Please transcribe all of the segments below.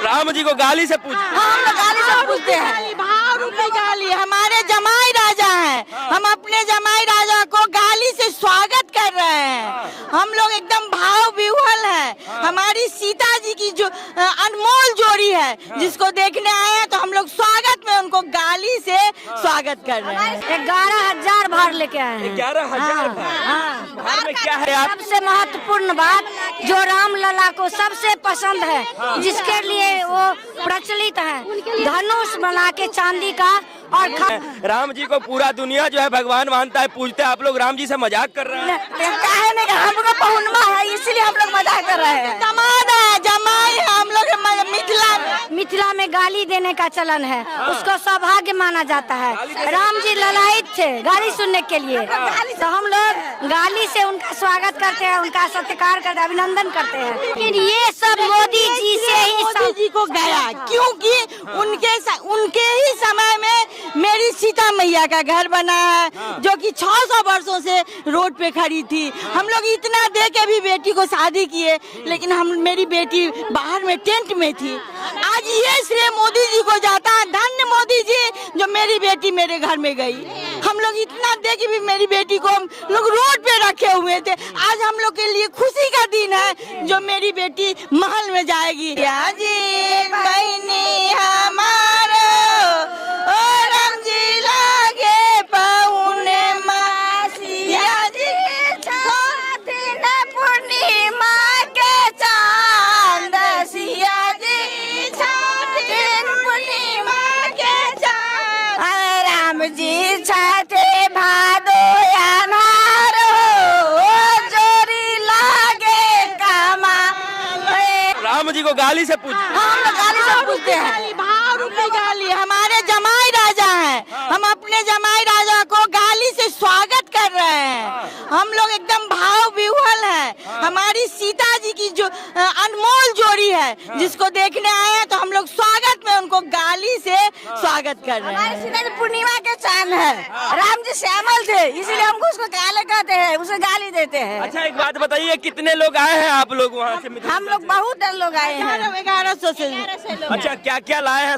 राम जी को गाली से पूछ, हम लोग गाली से पूछते हैं। भाव रूपी गाली, हमारे जमाई राजा हैं, हम अपने जमाई राजा को गाली से स्वागत कर रहे हैं। हम लोग एकदम भाव विह्वल है। हमारी सीता जी की जो अनमोल जोड़ी है, जिसको देखने आए हैं, तो हम लोग स्वागत में उनको गाली से स्वागत कर रहे हैं। 11,000 भार लेके आए हैं। 11,000 भार में क्या है? आप सबसे महत्वपूर्ण बात जो राम लला को सबसे पसंद है, जिसके लिए वो प्रचलित है, धनुष बना के चांदी का। और राम जी को पूरा दुनिया जो है भगवान मानता है, पूजते हैं। आप लोग राम जी से मजाक कर रहे हैं? हमको पहुनमा है, इसलिए हम लोग मजाक कर रहे हैं। दामाद है, जमाई है, हम लोग मिथिला में गाली देने का चलन है, उसको सौभाग्य माना जाता है। राम जी ललायित थे गाली सुनने के लिए, तो हम लोग गाली से उनका स्वागत करते हैं, उनका सत्कार करते हैं, अभिनंदन करते हैं। लेकिन ये सब मोदी जी से ही मोदी जी को गया, क्योंकि उनके ही समय में मेरी सीता मैया का घर बना है, जो कि 600 वर्षों से रोड पे खड़ी थी। हम लोग इतना दे के भी बेटी को शादी किए, लेकिन मेरी बेटी बाहर में टेंट में थी। आज ये श्रेय मोदी जी को जाता है। धन्य मोदी जी, जो मेरी बेटी मेरे घर में गई। हम लोग इतना दे के भी मेरी बेटी को हम लोग रोड पे रखे हुए थे। आज हम लोग के लिए खुशी का दिन है, जो मेरी बेटी महल में जाएगी। बहनी हमारो राम जी लागे पौने मासिया जी, पूर्णिमा के चांद सिया जी, पूर्णिमा के चांद। राम जी छठे भादो अनारो, जोरी लागे कमा। राम जी को गाली से पूछ, हम लोग गाली से पूछते हैं। भाव रूपी गाली, हमारे जमाई राजा हैं, हम अपने जमाई राजा को गाली से स्वागत कर रहे हैं। हम लोग एकदम भाव विह्वल है। हमारी सीता जी की जो अनमोल जोड़ी है, जिसको देखने आए हैं, तो हम लोग स्वागत में उनको गाली से स्वागत कर रहे हैं। हमारी सीता जी पूर्णिमा के चांद है, राम जी श्यामल थे, इसलिए हमको उसको काले कहते हैं, उसे गाली देते हैं। अच्छा एक बात बताइए, कितने लोग आए हैं आप लोग वहाँ से? हम लोग बहुत लोग आए हैं, 1100 से। अच्छा क्या क्या लाए हैं?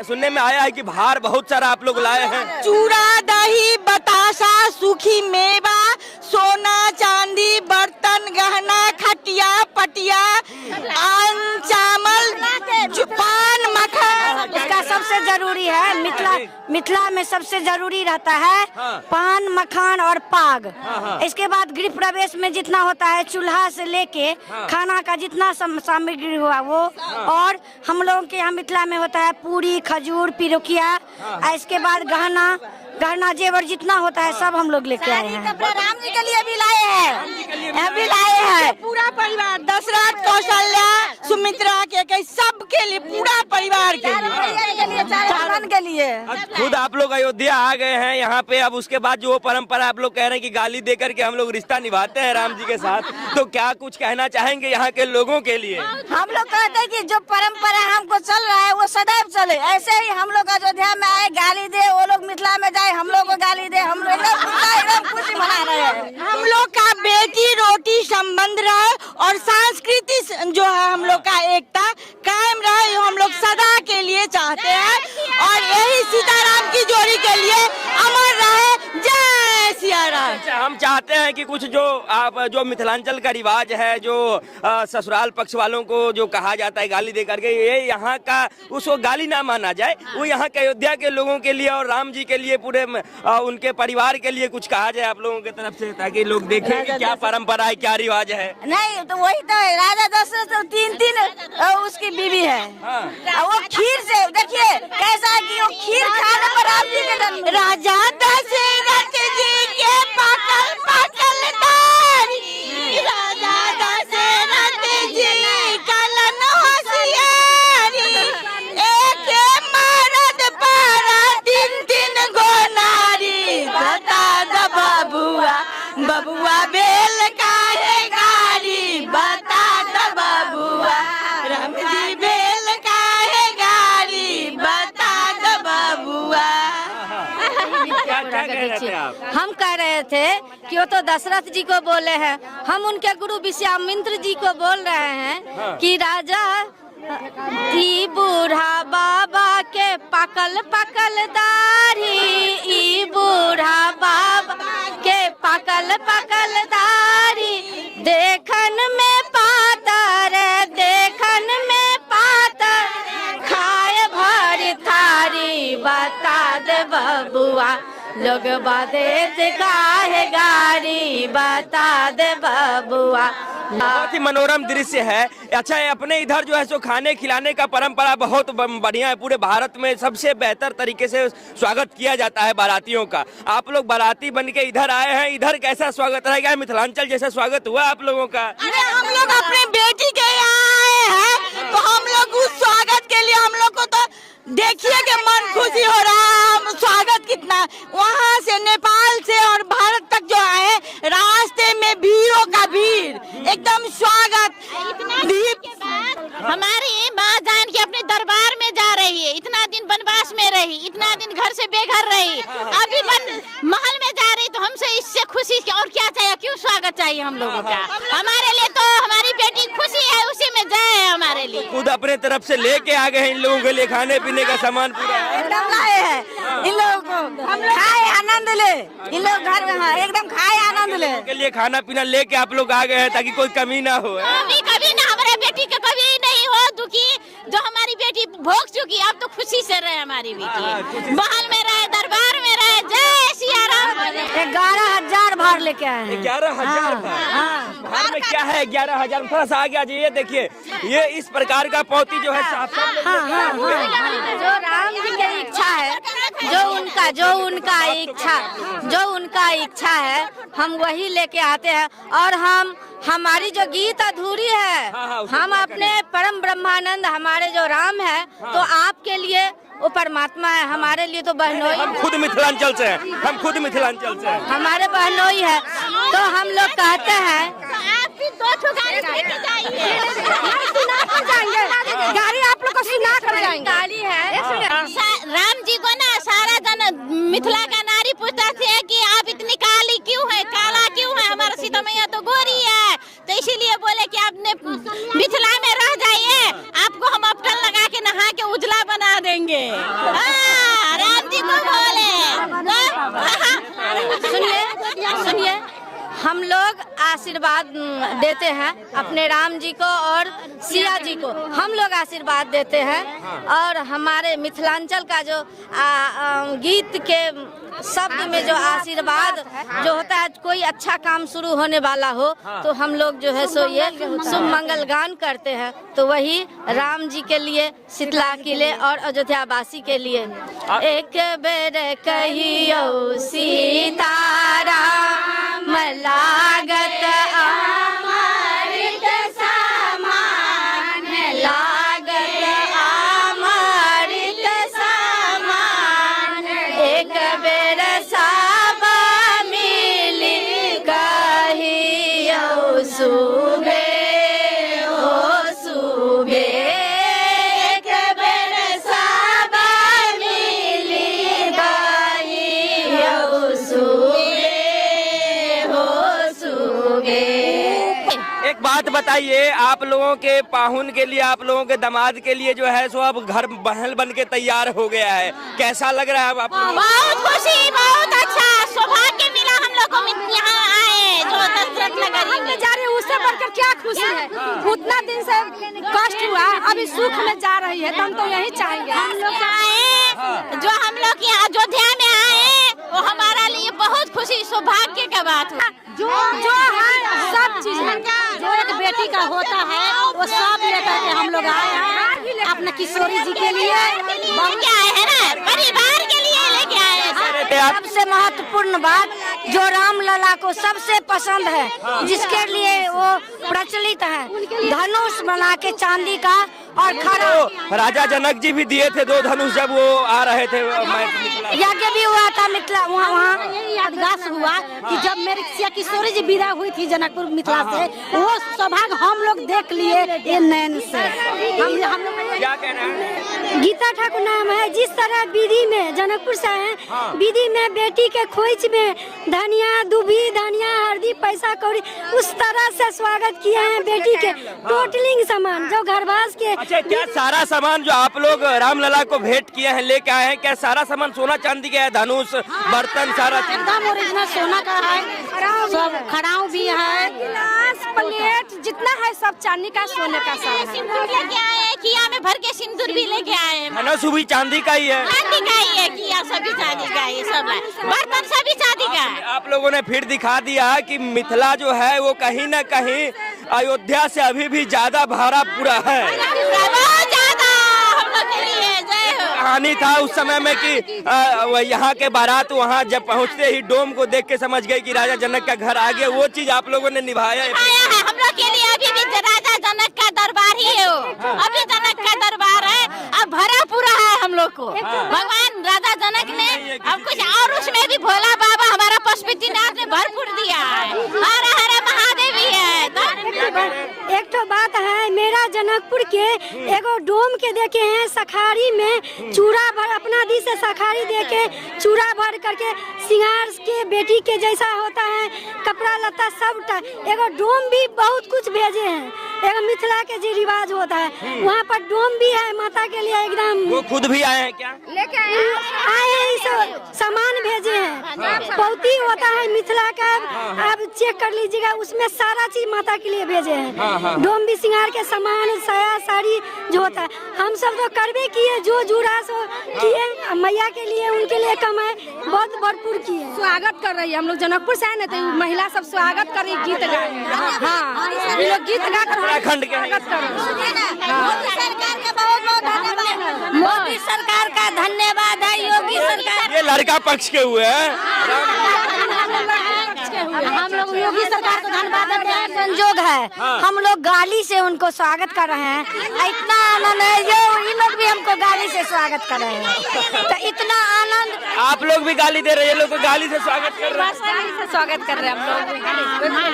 सुनने में आया है कि भार बहुत सारा आप लोग लाए हैं। चूड़ा, दही, बतासा, सूखी मेवा, सोना चांदी, बर्तन, गहना, खटिया, पटिया, अन्न, चावल, पान, मक्खन। इसका सबसे जरूरी है, मिथिला में सबसे जरूरी रहता है पान, मखान और पाग। इसके बाद गृह प्रवेश में जितना होता है, चूल्हा से लेके खाना का जितना सामग्री हुआ वो, और हम लोगों के यहाँ मिथिला में होता है पूरी, खजूर, पिरुकिया। इसके बाद गहना जेवर जितना होता है सब हम लोग लेके आए हैं। राम जी के लिए भी लाए हैं, पूरा परिवार, दशरथ, कौशल्या, सुमित्रा के सबके लिए, पूरा परिवार के लिए। खुद आप लोग अयोध्या आ गए हैं यहाँ पे, अब उसके बाद जो परंपरा आप लोग कह रहे हैं कि गाली देकर के हम लोग रिश्ता निभाते हैं राम जी के साथ, तो क्या कुछ कहना चाहेंगे यहाँ के लोगों के लिए? हम लोग कहते हैं कि जो परंपरा हमको चल रहा है वो सदैव चले। ऐसे ही हम लोग अयोध्या में आए, गाली दे, वो लोग मिथिला में जाए, हम लोग को गाली दे, हम लोग एकदम खुशी मना रहे हैं। हम लोग का बेटी रोटी संबंध रहे, और संस्कृति जो है हम लोग का एकता कायम रहे, जो हम लोग सदा के लिए चाहते हैं। और यही सीताराम की जोड़ी के लिए अमर रहे। जय सिया राम। अच्छा, हम चाहते हैं कि कुछ जो मिथिलांचल का रिवाज है, जो ससुराल पक्ष वालों को जो कहा जाता है गाली दे करके, ये यहाँ का उसको गाली ना माना जाए, वो यहाँ के अयोध्या के लोगों के लिए और राम जी के लिए, पूरे उनके परिवार के लिए कुछ कहा जाए आप लोगों की तरफ से, ताकि लोग देखें कि क्या परंपरा है, क्या रिवाज है। नहीं तो वही तो राजा दशरथ 3 उसकी बीवी है। वो खीर से देखिए कैसा कि वो खीर खाने पर राम जी के जन्म। राजा दशरथ जी के पाकल दारी, राजा दशरथ जी कलन होशियारी, एक मर्द पर 3 गो नारी, बता द बबुआ बेल काहे गाड़ी, बता द बबुआ, राम जी बेल काहे गाड़ी, बता द बबुआ। क्या कह रहे थे आप? हम कह रहे थे कि वो तो दशरथ जी को बोले हैं, हम उनके गुरु विश्वामित्र जी को बोल रहे हैं कि राजा ई बूढ़ा बाबा के पकल पकल दाढ़ी, ई बूढ़ा बाबा के पकल पकल दाढ़ी, देखन में पातर, देखन में पातर, खाए भर थारी, बता दे बबुआ लोग बादेत काहे गाड़ी, बता दे बबुआ। बहुत ही मनोरम दृश्य है। अच्छा है, अपने इधर जो है सो खाने खिलाने का परंपरा बहुत बढ़िया है। पूरे भारत में सबसे बेहतर तरीके से स्वागत किया जाता है बारातियों का। आप लोग बाराती बन के इधर आए हैं, इधर कैसा स्वागत रहेगा? मिथिलांचल जैसा स्वागत हुआ आप लोगों का? अरे हम लोग अपने बेटी के यहाँ आए हैं, तो हम लोग उस स्वागत के लिए हम लोग को तो देखिए कि मन खुशी हो रहा है। हम स्वागत कितना वहाँ से नेपाल से और भारत तक जो आए, रास्ते में भीड़ों का भीड़, एकदम स्वागत। हमारी माँ जान के अपने दरबार में जा रही है, इतना दिन वनवास में रही, इतना दिन घर से बेघर रही, अभी महल में जा रही, तो हमसे इससे खुशी और क्या चाहिए? क्यों स्वागत चाहिए हम लोगों का? हमारे लिए तो हमारी बेटी खुशी है, उसी में जय है हमारे लिए। खुद अपने तरफ से लेके आ गए हैं इन लोगों के लिए खाने पीने का सामान पूरा एकदम लाए हैं इन लोगों को, हम खाए आनंद ले, इन लोग घर में एकदम खाए आनंद ले के लिए खाना पीना लेके आप लोग आ गए हैं ताकि कोई कमी ना हो। कभी ना हमारे बेटी का कभी नहीं हो दुखी, जो हमारी बेटी भोग चुकी, अब तो खुशी से रहे हमारी बेटी, महल में रहे, दरबार में रहे। जय सिया राम। 11,000 भार लेके आए हैं। 11,000 भार में क्या है? 11,000 थोड़ा सा आगे आ जाइए। देखिए ये इस प्रकार का पौती जो है जो राम जी की इच्छा है, जो उनका इच्छा है, हम वही लेके आते हैं। और हमारी जो गीत अधूरी है, हम अपने परम ब्रह्मानंद हमारे जो राम है, तो आपके लिए वो परमात्मा है, हमारे लिए तो बहनोई। हम खुद मिथिलांचल से हैं, हम खुद मिथिलांचल से हैं, हमारे बहनोई है। तो हम लोग कहते हैं आप भी 2 गाड़ी लेके जाइए, गाड़ी आप लोग को सुना कर जाएंगे। गाड़ी है राम जी को ना सारा जन मिथिला का नारी पूछता थे कि आप इतनी काली क्यों है, काला क्यों है? हमारा सीता मैया तो गोरी है, तो इसीलिए बोले कि आपने मिथिला में रह जाइए, आपको हम अपटन लगा के नहा के उजला बना देंगे। राम जी को बोले। सुनिए, हम लोग आशीर्वाद देते हैं अपने राम जी को और सिया जी को, हम लोग आशीर्वाद देते हैं। और हमारे मिथिलांचल का जो गीत के शब्द में जो आशीर्वाद जो होता है, कोई अच्छा काम शुरू होने वाला हो तो हम लोग जो है सो ये शुभ मंगल गान करते हैं। तो वही राम जी के लिए, शीतला किले और अयोध्या वासी के लिए एक बेर कहियो सीताराम लागत अमृत समान, लागत अमृत समान, एक बेर सब मिली कहियो सुबे हो सुबे, एक बेर सब मिली कहियो सुबे हो सुबे। एक बात बताइए, आप लोगों के पाहुन के लिए, आप लोगों के दामाद के लिए जो है सो अब घर महल बन के तैयार हो गया है, कैसा लग रहा है आपको? बहुत खुशी, बहुत अच्छा सौभाग्य मिला हम लोग को, यहाँ आए जो दशरथ नगर में जा रहे, उससे बढ़कर क्या खुशी है? उतना दिन से कष्ट हुआ, अभी सुख में जा रही है, तो हम तो यही चाहेंगे। हम लोग आए, जो हम लोग यहाँ अयोध्या में आए, वो हमारा लिए बहुत खुशी सौभाग्य का बात है। जो है सब चीज है, जो एक बेटी का होता है वो सब लेकर के हम लोग आए हैं अपने किशोरी जी के लिए, लेके आए हैं ना, परिवार के लिए लेके आए हैं। सबसे महत्वपूर्ण बात जो राम लला को सबसे पसंद है, जिसके लिए वो प्रचलित है, धनुष बना के चांदी का और खड़ा। तो राजा जनक जी भी दिए थे 2 धनुष जब वो आ रहे थे। यज्ञ भी हुआ था मिथिला, वहाँ यादगार हुआ कि जब मेरी सिया किशोरी जी विदा हुई थी जनकपुर मिथिला से, वो सौभाग्य हम लोग देख लिए ये नैन से। हम लोग क्या कह रहे हैं? गीता सुनीता ठाकुर नाम है। जिस तरह विधि में जनकपुर से है, विधि में बेटी के खोइच में धनिया दुभी धनिया हल्दी पैसा कौड़ी उस तरह से स्वागत किए हैं बेटी के। टोटलिंग सामान जो घरवास के। अच्छा, क्या सारा सामान जो आप लोग रामलला को भेंट किए हैं लेके आए हैं, क्या सारा सामान सोना चांदी का है? धनुष बर्तन सारा एकदम ओरिजिनल सोना का है, सब खड़ाऊ भी है, गिलास प्लेट जितना है सब चांदी का सोने का सब सिंदूर लेके आए हैं, किया में भर के सिंदूर भी लेके आए हैं। धनुष भी चांदी का ही है, चांदी का ही है, किया सभी चांदी का है, सब बर्तन सभी चांदी का है। आप लोगों ने फिर दिखा दिया कि मिथिला जो है वो कहीं न कहीं अयोध्या से अभी भी ज्यादा भाड़ा पूरा है। बहुत ज्यादा हम लोग के लिए जय हो। कहानी था उस समय में कि यहाँ के बारात वहाँ जब पहुँचते ही डोम को देख के समझ गए कि राजा जनक का घर आ गया। वो चीज आप लोगों ने निभाया है। आया है हम लोग के लिए अभी भी राजा जनक का दरबार ही है, वो अभी जनक का दरबार है, अब भरा पूरा है हम लोग को। भगवान राजा जनक ने अब कुछ और उसमें भी भोला बाबा हमारा पशुपतिनाथ ने भरपूर दिया है, हर हर महादेव ही है। एक तो बात है, मेरा जनकपुर के एगो डोम के देखे हैं सखारी में चूड़ा भर अपना दी से सखारी देके चूड़ा भर करके सिंगार के बेटी के जैसा होता है कपड़ा लत्ता सब। एगो डोम भी बहुत कुछ भेजे हैं, एगो मिथिला के जो रिवाज होता है वहाँ पर डोम भी है माता के लिए एकदम। वो खुद भी आए हैं क्या? लेके आए हैं, इस सामान भेजे हैं। बहुत ही होता है मिथिला का, आप चेक कर लीजिएगा, उसमें सारा चीज माता के लिए भेजे हैं। डोम भी सिंगार के सामान साया साड़ी जो होता है हम सब तो करबे किए, जो जुड़ा सो किए मैया के लिए उनके लिए कमाए बहुत भरपूर किए। स्वागत कर रही है, हम लोग जनकपुर से आए ना तो महिला सब स्वागत कर रही, गीत गा, हाँ ये लोग गीत गा कर उत्तराखंड के स्वागत कर रही है। मोदी सरकार का बहुत बहुत धन्यवाद। मोदी सरकार का धन्यवाद है, योगी सरकार। ये लड़का पक्ष के हुए हैं। हम लोग योगी सरकार को धन्यवाद देते हैं। संजोग है हम लोग गाली से उनको स्वागत कर रहे हैं, इतना आनंद है। ये इन लोग भी हमको गाली से स्वागत कर रहे हैं, तो इतना आनंद। आप लोग भी गाली दे रहे हैं, ये लोग को गाली से स्वागत कर रहे हैं। से स्वागत कर रहे हैं हम लोग।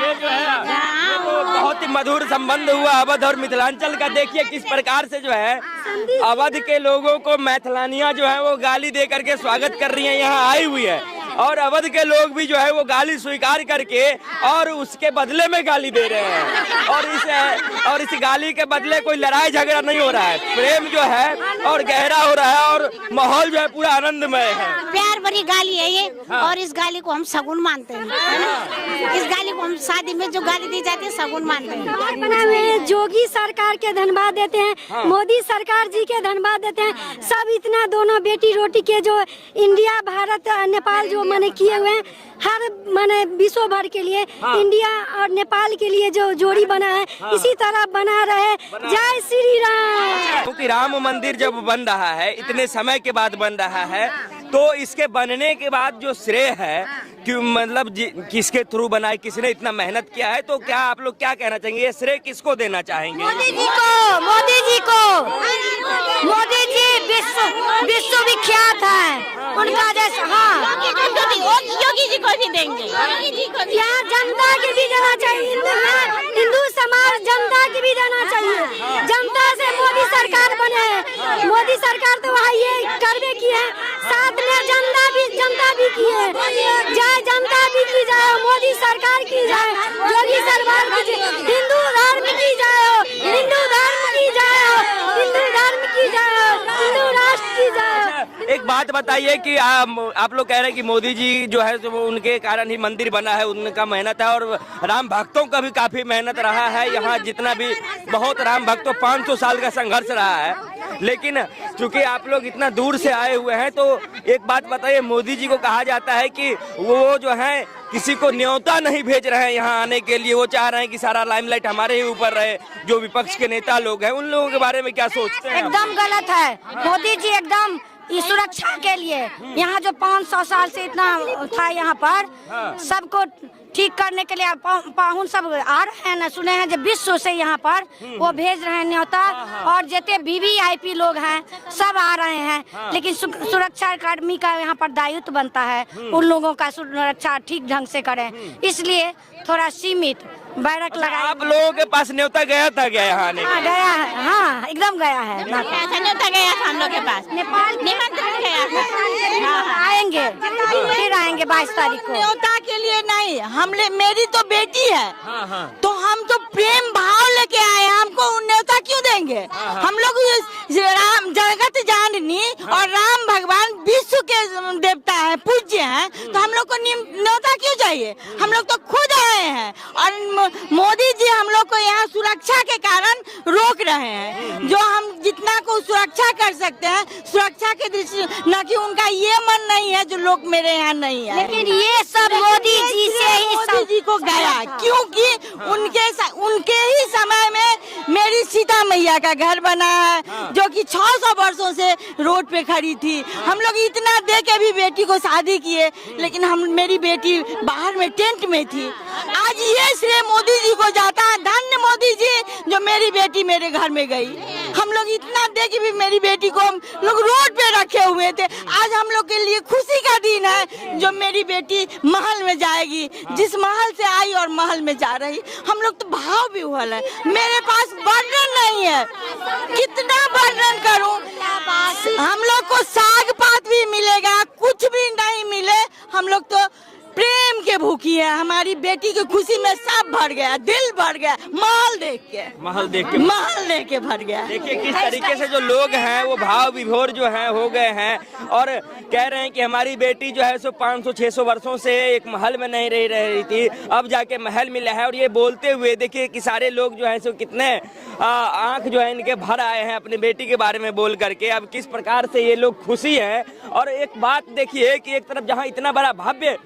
ये जो है वो बहुत ही मधुर संबंध हुआ अवध और मिथिलांचल का। देखिए किस प्रकार से जो है अवध के लोगों को मैथिलानियां जो है वो गाली दे करके स्वागत कर रही हैं, यहाँ आई हुई है। और अवध के लोग भी जो है वो गाली स्वीकार करके और उसके बदले में गाली दे रहे हैं। और इस गाली के बदले कोई लड़ाई झगड़ा नहीं हो रहा है, प्रेम जो है और गहरा हो रहा है और माहौल जो है पूरा आनंदमय है। प्यार भरी गाली है ये, और इस गाली को हम सगुन मानते हैं, है ना? इस गाली को हम शादी में जो गाली दी जाती है सगुन मानते हैं। योगी सरकार के धन्यवाद देते हैं, मोदी सरकार जी के धन्यवाद देते हैं। सब इतना दोनों बेटी रोटी के जो इंडिया भारत नेपाल जो माने किए हुए हैं, हर माने विश्व भर के लिए इंडिया और नेपाल के लिए जो जोड़ी बना है इसी तरह बना रहे। जय श्री राम। क्योंकि राम मंदिर जब बन रहा है, इतने समय के बाद बन रहा है, तो इसके बनने के बाद जो श्रेय है कि मतलब किसके थ्रू बना है, किसने इतना मेहनत किया है, तो क्या आप लोग क्या कहना चाहेंगे, ये श्रेय किसको देना चाहेंगे? मोदी जी को, मोदी जी को। मोदी जी विश्व विख्यात है उनका जैसा। हाँ योगी जी को भी देंगे, योगी जी को भी। यहाँ जनता के भी देना चाहिए, हिंदू समाज जनता की भी देना चाहिए। जनता से मोदी सरकार बने है, मोदी सरकार तो वहाँ ये करवे की है, साथ में जनता भी की है। जय जनता भी की जाए, मोदी सरकार की जाए, योगी सरकार की जाए, हिंदू धर्म की जाए, हिंदू धर्म की जाए, हिंदू धर्म की जाए, हिंदू राष्ट्र की जाए। एक बात बताइए कि आप लोग कह रहे हैं कि मोदी जी जो है तो उनके कारण ही मंदिर बना है, उनका मेहनत है, और राम भक्तों का भी काफी मेहनत रहा है। यहाँ जितना भी बहुत राम भक्तों 500 साल का संघर्ष रहा है, लेकिन चूंकि आप लोग इतना दूर से आए हुए हैं, तो एक बात बताइए, मोदी जी को कहा जाता है कि वो जो है किसी को न्योता नहीं भेज रहे हैं यहाँ आने के लिए, वो चाह रहे हैं कि सारा लाइमलाइट हमारे ही ऊपर रहे। जो विपक्ष के नेता लोग हैं उन लोगों के बारे में क्या सोचते हैं? एकदम गलत है। मोदी जी एकदम इस सुरक्षा के लिए यहाँ जो 500 साल से इतना था यहाँ पर सबको ठीक करने के लिए पाहुन सब आ रहे हैं ना, सुने हैं जब विश्व से यहाँ पर वो भेज रहे हैं न्योता, और जितने VVIP लोग हैं सब आ रहे हैं। लेकिन सुरक्षा कर्मी का यहाँ पर दायित्व बनता है उन लोगों का सुरक्षा ठीक ढंग से करें, इसलिए थोड़ा सीमित बैरक लगा। आप लोगों के पास न्योता गया था क्या यहाँ आने? हाँ गया है, हाँ एकदम गया है। न्योता गया था हम लोग के पास, नेपाल निमंत्रण गया था। आएंगे, फिर आएंगे 22 तारीख को। न्योता के लिए नहीं, मेरी तो बेटी है, तो हम तो प्रेम भाव लेके आए हैं, हमको न्योता क्यों देंगे? हम लोग राम जगत जाननी और राम भगवान विश्व के देवता है, पूज्य हैं, तो हम लोग को न्योता क्यों चाहिए? हम लोग तो खुद आए हैं और मोदी जी हम लोग को यहाँ सुरक्षा के कारण रोक रहे हैं। जो हम जितना को सुरक्षा कर सकते हैं सुरक्षा के दृष्टि, न कि उनका ये मन नहीं है जो लोग मेरे यहाँ नहीं है। लेकिन ये सब मोदी जी से ही मोदी जी को गया, क्योंकि उनके ही समय में मेरी सीता मैया का घर बना है, जो कि 600 वर्षों से रोड पे खड़ी थी। हम लोग इतना दे के भी बेटी को शादी किए, लेकिन मेरी बेटी बाहर में टेंट में थी। आज ये श्रेय मोदी जी को जाता है, धन्य मोदी जी जो मेरी बेटी मेरे घर में गई। हम लोग इतना दे के भी मेरी बेटी को हम लोग रोड पे रखे हुए थे। आज हम लोग के लिए खुशी का दिन है जो मेरी बेटी महल में जाएगी, जिस महल से आई और महल में जा रही। हम लोग तो भाव भी हुआ है, मेरे पास वर्णन नहीं है, कितना वर्णन करूं। हम लोग को साग पात भी मिलेगा, कुछ भी नहीं मिले, हम लोग तो प्रेम के भूखी है। हमारी बेटी की खुशी में सब भर गया, दिल भर गया, महल देख के भर गया। देखिए किस तरीके से जो लोग हैं वो भाव विभोर जो हैं हो गए हैं और कह रहे हैं कि हमारी बेटी जो है सो 500-600 वर्षों से एक महल में नहीं रह रही थी, अब जाके महल मिला है। और ये बोलते हुए देखिए कि सारे लोग जो है सो कितने आंख जो है इनके भर आए हैं अपनी बेटी के बारे में बोल करके। अब किस प्रकार से ये लोग खुशी है। और एक बात देखिए कि एक तरफ जहाँ इतना बड़ा भव्य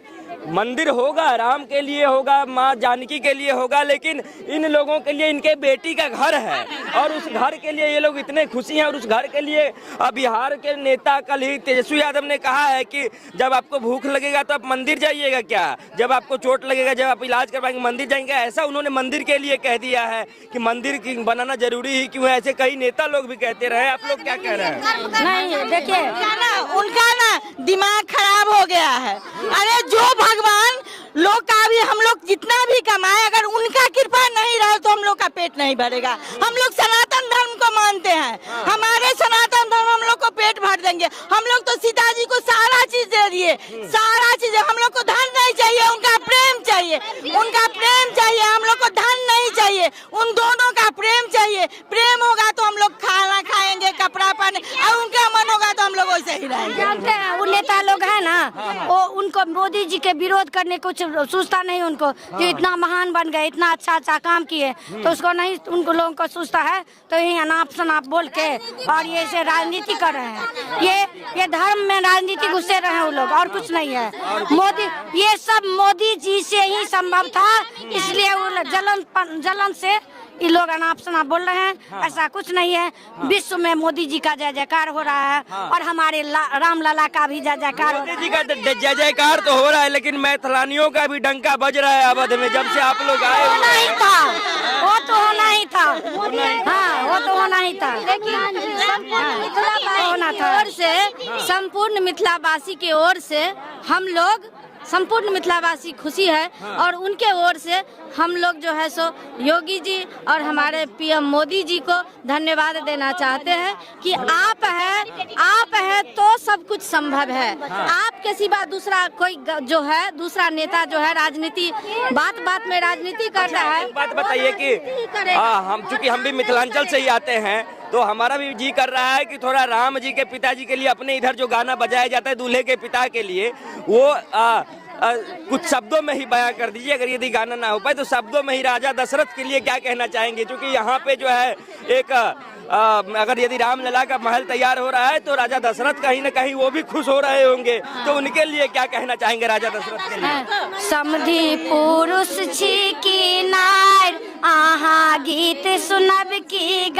मंदिर होगा, राम के लिए होगा, माँ जानकी के लिए होगा, लेकिन इन लोगों के लिए इनके बेटी का घर है और उस घर के लिए ये लोग इतने खुशी हैं। और उस घर के लिए बिहार के नेता कल ही तेजस्वी यादव ने कहा है कि जब आपको भूख लगेगा तो आप मंदिर जाइएगा, क्या जब आपको चोट लगेगा, जब आप इलाज करवाएंगे मंदिर जाएंगे। ऐसा उन्होंने मंदिर के लिए कह दिया है कि मंदिर बनाना जरूरी ही क्यों है। ऐसे कई नेता लोग भी कहते रहे, आप लोग क्या कह रहे हैं? नहीं देखिए, उनका ना दिमाग खराब हो गया है। अरे जो भगवान लोग का भी हम लोग जितना भी कमाए, अगर उनका कृपा नहीं रहे तो हम लोग का पेट नहीं भरेगा। हम लोग सनातन धर्म को मानते हैं, हमारे सनातन धर्म हम लोग को पेट भर देंगे। हम लोग तो सीता जी को सारा चीज दे दिए, सारा चीज। हम लोग को धन नहीं चाहिए, उनका प्रेम चाहिए, उनका प्रेम चाहिए। हम लोग को धन नहीं चाहिए, उन दोनों का प्रेम चाहिए। प्रेम होगा तो हम लोग खाना खाएंगे, कपड़ा पहने, और उनका मन होगा तो हम लोग वैसे ही रहेंगे। जानते हैं वो नेता लोग है ना, वो उनको मोदी जी के विरोध करने कुछ सोचता नहीं। उनको जो इतना महान बन गए, इतना अच्छा काम किए, तो उसको नहीं, उनको लोगों को सोचता है तो यही अनाप शनाप बोल के और ये से राजनीति कर रहे हैं। ये धर्म में राजनीति घुसे रहे हैं वो लोग, और कुछ नहीं है। मोदी, ये सब मोदी जी से ही संभव था, इसलिए वो जलन से ये लोग अनाप शनाप बोल रहे हैं। ऐसा कुछ नहीं है। विश्व में मोदी जी का जय जयकार हो रहा है और हमारे राम लला का भी जय जयकार। मोदी जी का जय जयकार तो हो रहा है, लेकिन मैथिलानियों का भी डंका बज रहा है अवध में जब से आप लोग आए। नहीं था, वो तो होना ही था। हाँ, वो तो होना ही था, लेकिन होना था। ओर से संपूर्ण मिथिलावासी के ओर से हम लोग संपूर्ण मिथिलावासी खुशी है और उनके ओर से हम लोग जो है सो योगी जी और हमारे पीएम मोदी जी को धन्यवाद देना चाहते हैं कि आप है तो सब कुछ संभव है। आपके सिवा दूसरा कोई जो है, दूसरा नेता जो है राजनीति बात में राजनीति करता है। बात बताइए कि चूंकि हम भी मिथिलांचल से ही आते हैं तो हमारा भी जी कर रहा है कि थोड़ा राम जी के पिताजी के लिए अपने इधर जो गाना बजाया जाता है दूल्हे के पिता के लिए, वो कुछ शब्दों में ही बयां कर दीजिए। अगर यदि गाना ना हो पाए तो शब्दों में ही राजा दशरथ के लिए क्या कहना चाहेंगे? क्योंकि यहाँ पे जो है एक अगर यदि रामलला का महल तैयार हो रहा है तो राजा दशरथ कहीं न कहीं वो भी खुश हो रहे होंगे, तो उनके लिए क्या कहना चाहेंगे राजा दशरथ के लिए? समधि पुरुष छी की नार, आहा गीत सुनब की